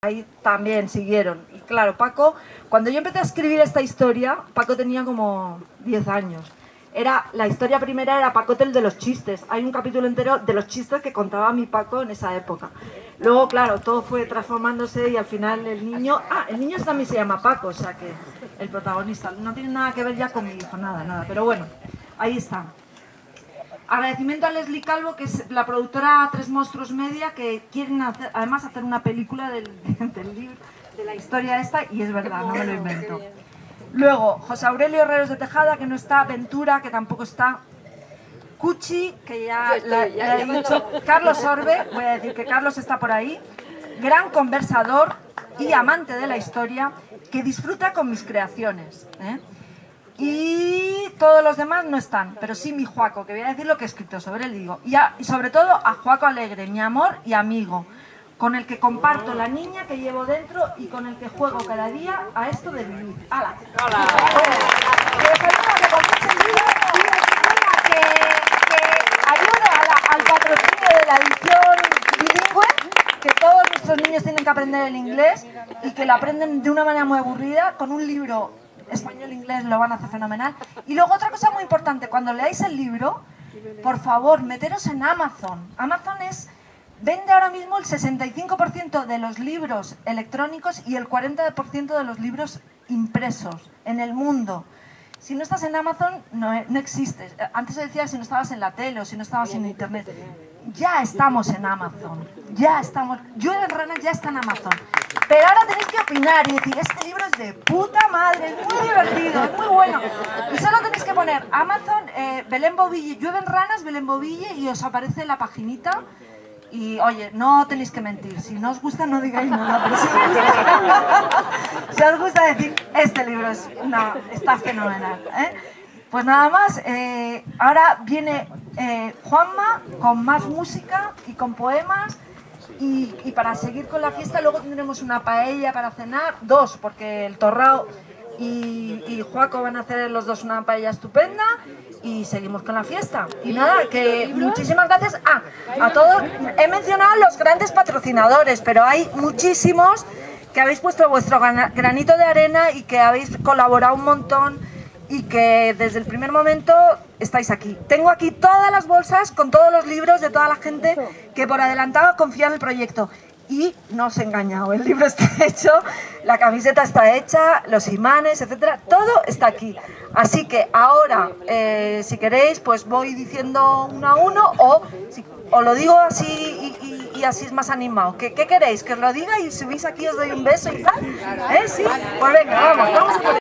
ahí también siguieron. Y claro, Paco, cuando yo empecé a escribir esta historia, Paco tenía como 10 años. La historia primera era Pacote el de los chistes. Hay un capítulo entero de los chistes que contaba mi Paco en esa época. Luego, claro, todo fue transformándose y al final el niño también se llama Paco, o sea que el protagonista no tiene nada que ver ya con mi hijo, nada. Pero bueno, ahí está. Agradecimiento a Leslie Calvo, que es la productora Tres Monstruos Media, que quieren además hacer una película del libro, de la historia esta, y es verdad, no me lo invento. Luego, José Aurelio Herreros de Tejada, que no está, Ventura, que tampoco está, Cuchi, que ya he dicho, Carlos Orbe, voy a decir que Carlos está por ahí, gran conversador y amante de la historia, que disfruta con mis creaciones, Y todos los demás no están, pero sí mi Juaco, que voy a decir lo que he escrito sobre él, digo. Y sobre todo a Juaco Alegre, mi amor y amigo, con el que comparto la niña que llevo dentro y con el que juego cada día a esto de vivir. ¡Hala! ¡Hola! Que ayude al patrocinio de la edición bilingüe, que todos nuestros niños tienen que aprender el inglés y que lo aprenden de una manera muy aburrida, con un libro español-inglés lo van a hacer fenomenal. Y luego otra cosa muy importante, cuando leáis el libro, por favor, meteros en Amazon. Amazon vende ahora mismo el 65% de los libros electrónicos y el 40% de los libros impresos en el mundo. Si no estás en Amazon, no existes. Antes se decía si no estabas en la tele o si no estabas en internet. Ya estamos en Amazon. Ya estamos. Llueve en Ranas ya está en Amazon. Pero ahora tenéis que opinar y decir, este libro es de puta madre, es muy divertido, es muy bueno. Y solo tenéis que poner Amazon, Belén Bobille, Llueve en Ranas, Belén Bobille, y os aparece la paginita. Y oye, no tenéis que mentir, si no os gusta no digáis nada, pero si os gusta decir, este libro está fenomenal, Pues nada más, ahora viene Juanma con más música y con poemas y para seguir con la fiesta luego tendremos una paella para cenar, 2, porque el Torrao y Juaco van a hacer los dos una paella estupenda y seguimos con la fiesta. Y nada, que muchísimas gracias a todos. He mencionado los grandes patrocinadores, pero hay muchísimos que habéis puesto vuestro granito de arena y que habéis colaborado un montón y que desde el primer momento estáis aquí. Tengo aquí todas las bolsas con todos los libros de toda la gente que por adelantado confía en el proyecto. Y no os he engañado, el libro está hecho, la camiseta está hecha, los imanes, etcétera, todo está aquí. Así que ahora, si queréis, pues voy diciendo uno a uno o lo digo así y así es más animado. ¿Qué queréis? ¿Que os lo diga y subís aquí os doy un beso y tal? ¿Sí? Pues venga, vamos a por